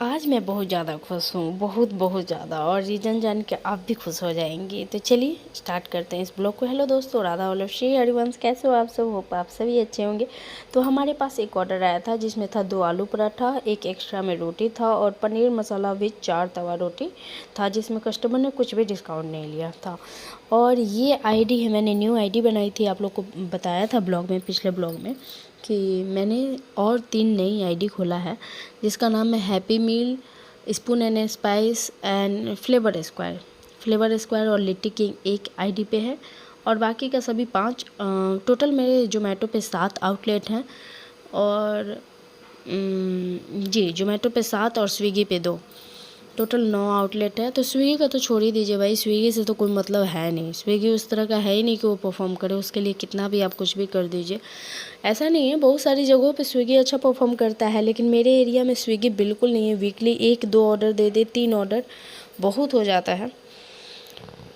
आज मैं बहुत ज़्यादा खुश हूँ, बहुत बहुत ज़्यादा, और रीज़न जान के आप भी खुश हो जाएंगे। तो चलिए स्टार्ट करते हैं इस ब्लॉग को। हेलो दोस्तों, राधा वल्लभ श्री हरिवंश, कैसे हो आप सब? होप आप सभी अच्छे होंगे। तो हमारे पास एक ऑर्डर आया था जिसमें था 2 आलू पराठा, एक एक्स्ट्रा में रोटी था और पनीर मसाला विद 4 तवा रोटी था, जिसमें कस्टमर ने कुछ भी डिस्काउंट नहीं लिया था। और ये आईडी है, मैंने न्यू आईडी बनाई थी, आप लोग को बताया था ब्लॉग में, पिछले ब्लॉग में, कि मैंने और 3 नई आईडी खोला है जिसका नाम है Happy Meal, Spoon and Spice and Flavour Square और लिट्टी किंग एक आईडी पे है। और बाकी का सभी 5 टोटल मेरे जोमेटो पे 7 आउटलेट हैं। और जी, जोमेटो पे 7 और स्विगी पे 2, टोटल 9 आउटलेट है। तो स्विगी का तो छोड़ ही दीजिए भाई, स्विगी से तो कोई मतलब है नहीं। स्विगी उस तरह का है ही नहीं कि वो परफॉर्म करे, उसके लिए कितना भी आप कुछ भी कर दीजिए। ऐसा नहीं है, बहुत सारी जगहों पे स्विगी अच्छा परफॉर्म करता है, लेकिन मेरे एरिया में स्विगी बिल्कुल नहीं है। वीकली 1-2 ऑर्डर दे दे, 3 ऑर्डर बहुत हो जाता है।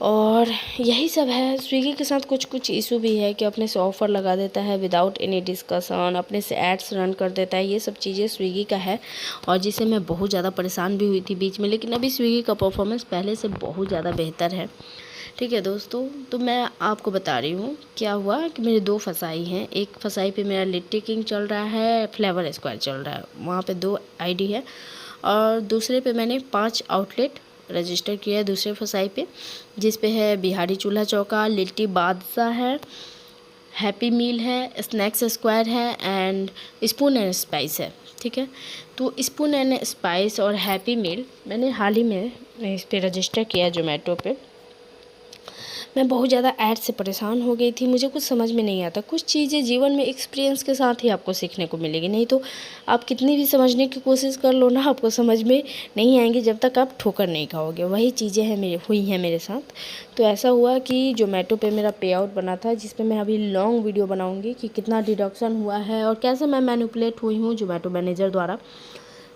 और यही सब है। स्विगी के साथ कुछ कुछ इशू भी है कि अपने से ऑफ़र लगा देता है विदाउट एनी डिस्कशन, अपने से एड्स रन कर देता है। ये सब चीज़ें स्विगी का है, और जिससे मैं बहुत ज़्यादा परेशान भी हुई थी बीच में। लेकिन अभी स्विगी का परफॉर्मेंस पहले से बहुत ज़्यादा बेहतर है। ठीक है दोस्तों, तो मैं आपको बता रही हूँ क्या हुआ कि मेरे 2 फसाई हैं। एक फसाई पे मेरा लिट्टी किंग चल रहा है, फ्लेवर स्क्वायर चल रहा है, वहाँ पे 2 आईडी है। और दूसरे पे मैंने 5 आउटलेट रजिस्टर किया है दूसरे फसाई पे, जिस पे है बिहारी चूल्हा चौका, लिट्टी बादशाह है, हैप्पी मील है, स्नैक्स स्क्वायर है एंड स्पून एंड स्पाइस है। ठीक है, तो स्पून एंड स्पाइस और हैप्पी मील मैंने हाल ही में इस पे रजिस्टर किया जोमेटो पे। मैं बहुत ज़्यादा ऐड से परेशान हो गई थी, मुझे कुछ समझ में नहीं आता। कुछ चीज़ें जीवन में एक्सपीरियंस के साथ ही आपको सीखने को मिलेगी, नहीं तो आप कितनी भी समझने की कोशिश कर लो ना, आपको समझ में नहीं आएंगी जब तक आप ठोकर नहीं खाओगे। वही चीज़ें हैं हुई हैं मेरे साथ। तो ऐसा हुआ कि जोमेटो पे मेरा पे आउट बना था, जिस पर मैं अभी लॉन्ग वीडियो बनाऊँगी कि कितना डिडक्शन हुआ है और कैसे मैं मैनिपुलेट हुई हूँ जोमेटो मैनेजर द्वारा।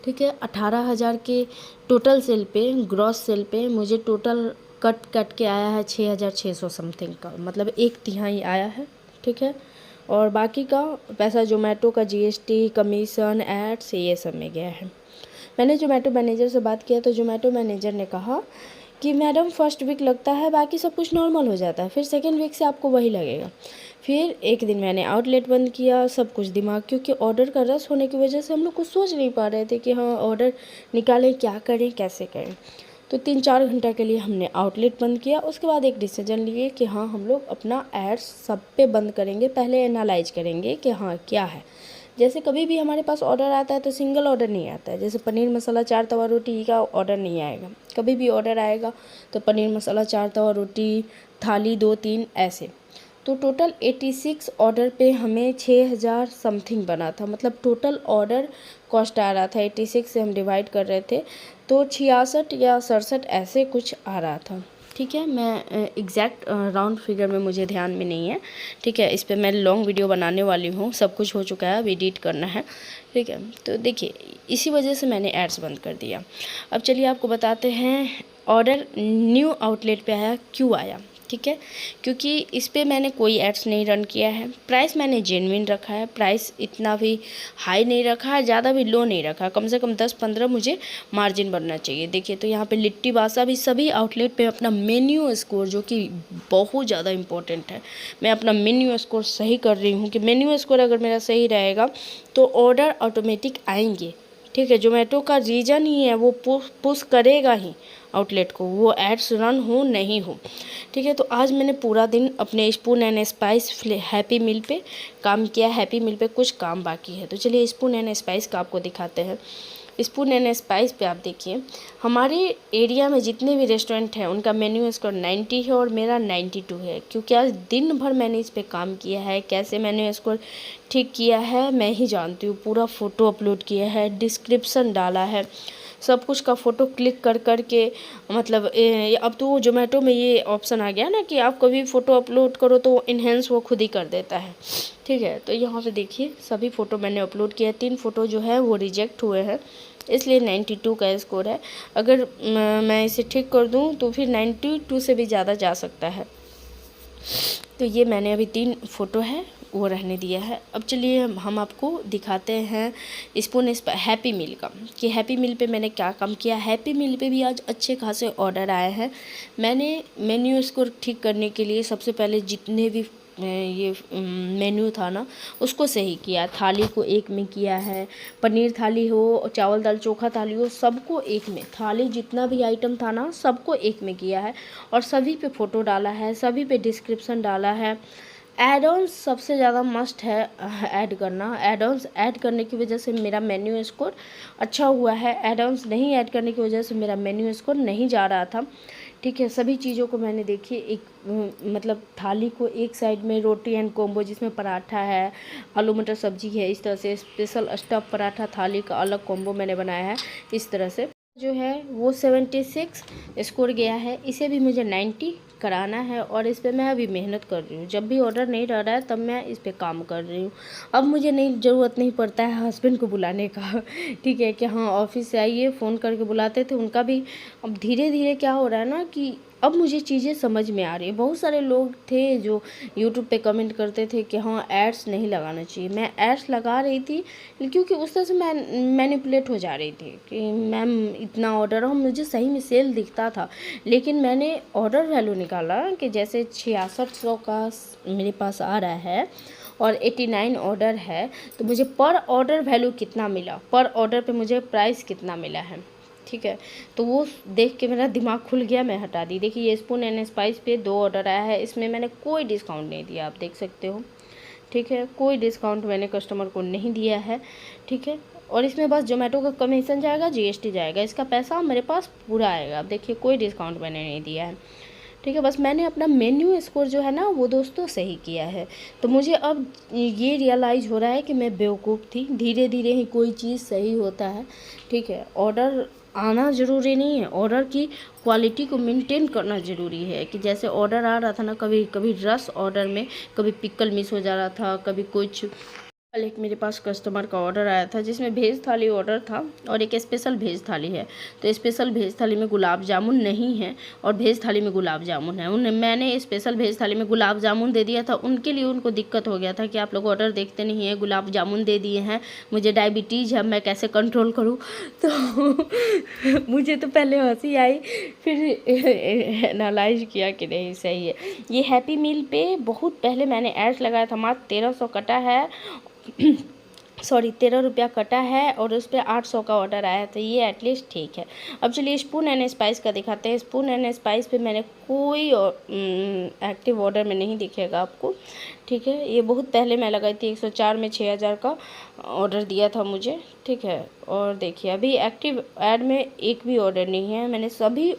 ठीक है, 18,000 के टोटल सेल पे, ग्रॉस सेल पे मुझे टोटल कट के आया है 6,600 समथिंग का, मतलब 1/3 आया है। ठीक है, और बाकी का पैसा जोमेटो का जीएसटी, कमीशन, एड्स, ये सब में गया है। मैंने जोमेटो मैनेजर से बात किया तो जोमेटो मैनेजर ने कहा कि मैडम फर्स्ट वीक लगता है, बाकी सब कुछ नॉर्मल हो जाता है, फिर सेकेंड वीक से आपको वही लगेगा। फिर एक दिन मैंने आउटलेट बंद किया, सब कुछ दिमाग, क्योंकि ऑर्डर का रश होने की वजह से हम लोग कुछ सोच नहीं पा रहे थे कि हाँ ऑर्डर निकालें, क्या करें, कैसे करें। तो 3-4 घंटा के लिए हमने आउटलेट बंद किया। उसके बाद एक डिसीजन लिए कि हाँ हम लोग अपना एड्स सब पे बंद करेंगे, पहले एनालाइज करेंगे कि हाँ क्या है। जैसे कभी भी हमारे पास ऑर्डर आता है तो सिंगल ऑर्डर नहीं आता है। जैसे पनीर मसाला 4 तवा रोटी का ऑर्डर नहीं आएगा, कभी भी ऑर्डर आएगा तो पनीर मसाला 4 तवा रोटी, थाली 2-3 ऐसे। तो टोटल 86 ऑर्डर पे हमें 6,000 समथिंग बना था, मतलब टोटल ऑर्डर कॉस्ट आ रहा था 86 से हम डिवाइड कर रहे थे तो 66 या 67 ऐसे कुछ आ रहा था। ठीक है, मैं एग्जैक्ट राउंड फिगर में मुझे ध्यान में नहीं है। ठीक है, इस पे मैं लॉन्ग वीडियो बनाने वाली हूँ, सब कुछ हो चुका है, अब एडिट करना है। ठीक है, तो देखिए इसी वजह से मैंने एड्स बंद कर दिया। अब चलिए आपको बताते हैं ऑर्डर न्यू आउटलेट पे आया, क्यों आया। ठीक है, क्योंकि इस पे मैंने कोई एड्स नहीं रन किया है। प्राइस मैंने जेन्युइन रखा है, प्राइस इतना भी हाई नहीं रखा है, ज़्यादा भी लो नहीं रखा, कम से कम 10-15 मुझे मार्जिन बनना चाहिए। देखिए तो यहाँ पे लिट्टी बासा भी सभी आउटलेट पे अपना मेन्यू स्कोर, जो कि बहुत ज़्यादा इंपॉर्टेंट है, मैं अपना मेन्यू स्कोर सही कर रही हूँ कि मेन्यू स्कोर अगर मेरा सही रहेगा तो ऑर्डर ऑटोमेटिक आएंगे। ठीक है, जोमेटो का रीजन ही है, वो पुश करेगा ही आउटलेट को, वो एड्स रन हो नहीं हो। ठीक है, तो आज मैंने पूरा दिन अपने Spoon and Spice Happy Meal पे काम किया। हैप्पी मील पे कुछ काम बाकी है, तो चलिए स्पून एंड स्पाइस का आपको दिखाते हैं। स्पून एंड स्पाइस पे आप देखिए, हमारे एरिया में जितने भी रेस्टोरेंट हैं उनका मेन्यू स्कोर 90 है और मेरा 92 है, क्योंकि आज दिन भर मैंने इस पे काम किया है। कैसे मैंने स्कोर ठीक किया है मैं ही जानती हूँ। पूरा फ़ोटो अपलोड किया है, डिस्क्रिप्शन डाला है, सब कुछ का फ़ोटो क्लिक कर के, मतलब अब तो जोमेटो में ये ऑप्शन आ गया ना कि आप कभी फ़ोटो अपलोड करो तो इन्हेंस वो खुद ही कर देता है। ठीक है, तो यहाँ पे देखिए सभी फ़ोटो मैंने अपलोड किया। 3 फ़ोटो जो है वो रिजेक्ट हुए हैं, इसलिए 92 का स्कोर है। अगर मैं इसे ठीक कर दूँ तो फिर 92 से भी ज़्यादा जा सकता है। तो ये मैंने अभी 3 फ़ोटो है वो रहने दिया है। अब चलिए हम आपको दिखाते हैं स्पून हैप्पी मील का, कि हैप्पी मील पे मैंने क्या काम किया। हैप्पी मील पे भी आज अच्छे खासे ऑर्डर आए हैं। मैंने मेन्यू इसको ठीक करने के लिए सबसे पहले जितने भी ये मेन्यू था ना उसको सही किया। थाली को एक में किया है, पनीर थाली हो, चावल दाल चोखा थाली हो, सबको एक में, थाली जितना भी आइटम था ना सबको एक में किया है। और सभी पे फ़ोटो डाला है, सभी पे डिस्क्रिप्शन डाला है। एड ऑन्स सबसे ज़्यादा मस्ट है ऐड करना। एड ऑन्स ऐड करने की वजह से मेरा मेन्यू स्कोर अच्छा हुआ है। एड ऑन्स नहीं ऐड करने की वजह से मेरा मेन्यू स्कोर नहीं जा रहा था। ठीक है, सभी चीज़ों को मैंने देखिए एक मतलब थाली को एक साइड में रोटी एंड कॉम्बो जिसमें पराठा है, आलू मटर सब्जी है, इस तरह से स्पेशल स्टफ पराठा थाली का अलग कॉम्बो मैंने बनाया है। इस तरह से जो है वो 76 स्कोर गया है। इसे भी मुझे 90 कराना है और इस पे मैं अभी मेहनत कर रही हूँ। जब भी ऑर्डर नहीं रह रहा है तब मैं इस पे काम कर रही हूँ। अब मुझे ज़रूरत नहीं पड़ता है हस्बैंड को बुलाने का। ठीक है, कि हाँ ऑफिस से आइए, फ़ोन करके बुलाते थे उनका भी। अब धीरे धीरे क्या हो रहा है ना कि अब मुझे चीज़ें समझ में आ रही है। बहुत सारे लोग थे जो यूट्यूब पे कमेंट करते थे कि हाँ एड्स नहीं लगाना चाहिए। मैं एड्स लगा रही थी क्योंकि उस तरह से मैं मैनिपुलेट हो जा रही थी कि मैम इतना ऑर्डर हो, मुझे सही में सेल दिखता था। लेकिन मैंने ऑर्डर वैल्यू निकाला कि जैसे 6600 का मेरे पास आ रहा है और 89 ऑर्डर है, तो मुझे पर ऑर्डर वैल्यू कितना मिला, पर ऑर्डर पे मुझे प्राइस कितना मिला है। ठीक है, तो वो देख के मेरा दिमाग खुल गया, मैं हटा दी। देखिए ये स्पून एंड स्पाइस पे 2 ऑर्डर आया है, इसमें मैंने कोई डिस्काउंट नहीं दिया, आप देख सकते हो। ठीक है, कोई डिस्काउंट मैंने कस्टमर को नहीं दिया है। ठीक है, और इसमें बस जोमेटो का कमीशन जाएगा, जीएसटी जाएगा, इसका पैसा मेरे पास पूरा आएगा। अब देखिए कोई डिस्काउंट मैंने नहीं दिया है। ठीक है, बस मैंने अपना मेन्यू स्कोर जो है ना वो दोस्तों सही किया है। तो मुझे अब ये रियलाइज़ हो रहा है कि मैं बेवकूफ़ थी। धीरे धीरे ही कोई चीज़ सही होता है। ठीक है, ऑर्डर आना ज़रूरी नहीं है, ऑर्डर की क्वालिटी को मेंटेन करना ज़रूरी है। कि जैसे ऑर्डर आ रहा था ना, कभी कभी रस ऑर्डर में कभी पिकल मिस हो जा रहा था, कभी कुछ। कल एक मेरे पास कस्टमर का ऑर्डर आया था जिसमें वेज थाली ऑर्डर था और एक स्पेशल वेज थाली है। तो स्पेशल वेज थाली में गुलाब जामुन नहीं है और वेज थाली में गुलाब जामुन है। मैंने स्पेशल वेज थाली में गुलाब जामुन दे दिया था। उनके लिए उनको दिक्कत हो गया था कि आप लोग ऑर्डर देखते नहीं हैं, गुलाब जामुन दे दिए हैं, मुझे डायबिटीज़ है, मैं कैसे कंट्रोल करूँ। तो मुझे तो पहले हंसी आई, फिर एनालाइज किया कि नहीं सही है। ये हैप्पी मील पे बहुत पहले मैंने एड्स लगाया था, मात्र 1300 कटा है सॉरी 13 रुपया कटा है और उस पर 800 का ऑर्डर आया, तो ये एटलीस्ट ठीक है। अब चलिए स्पून एंड स्पाइस का दिखाते हैं। स्पून एंड स्पाइस पे मैंने कोई एक्टिव ऑर्डर में नहीं दिखेगा आपको। ठीक है, ये बहुत पहले मैं लगाई थी, 104 में 6000 का ऑर्डर दिया था मुझे। ठीक है, और देखिए अभी एक्टिव ऐड में एक भी ऑर्डर नहीं है। मैंने सभी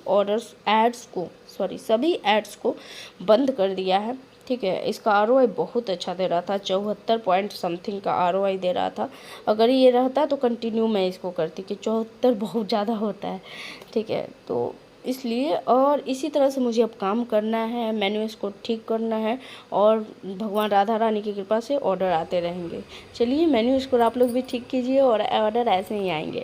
सभी एड्स को बंद कर दिया है। ठीक है, इसका आरओआई बहुत अच्छा दे रहा था, 74 पॉइंट समथिंग का आरओआई दे रहा था। अगर ये रहता तो कंटिन्यू मैं इसको करती, कि 74 बहुत ज़्यादा होता है। ठीक है, तो इसलिए और इसी तरह से मुझे अब काम करना है, मेन्यू इसको ठीक करना है और भगवान राधा रानी की कृपा से ऑर्डर आते रहेंगे। चलिए मेन्यू इसको आप लोग भी ठीक कीजिए और ऑर्डर ऐसे ही आएंगे।